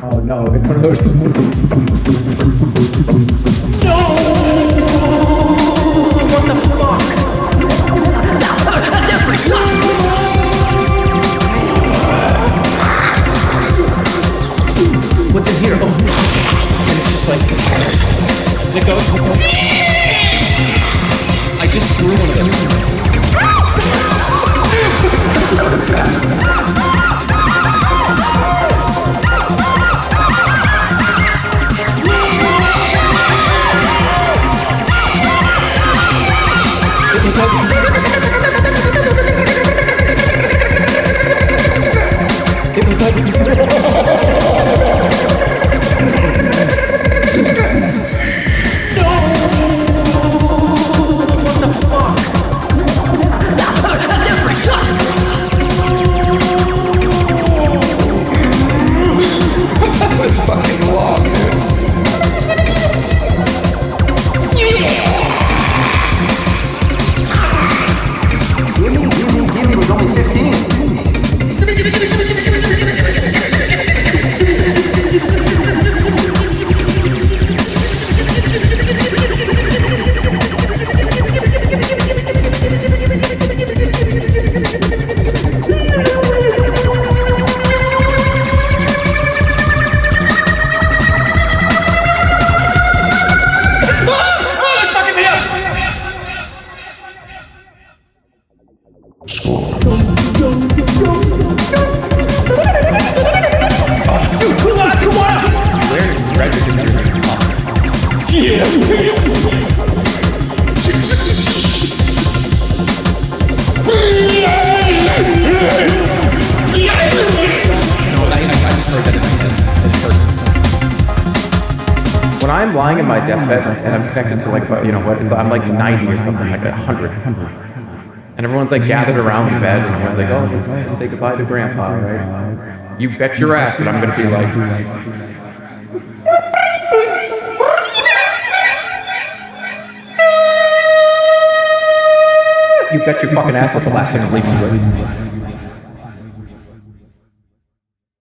Oh no, it's one of those. No! What the fuck? That pretty sucks! What's in here? Oh, and it's just like and it goes. I just threw one of those. That was bad. It was like no! What the fuck? That pretty sucks! That was fucking long, dude. Gimme was only 15. When I'm lying in my deathbed and I'm connected to like, you know what, I'm like 90 or something, like 100. And everyone's like gathered around the bed and everyone's like, oh, let's say goodbye to Grandpa, right? You bet your ass that I'm gonna be like, you bet your fucking ass that's the last thing I'm leaving you with.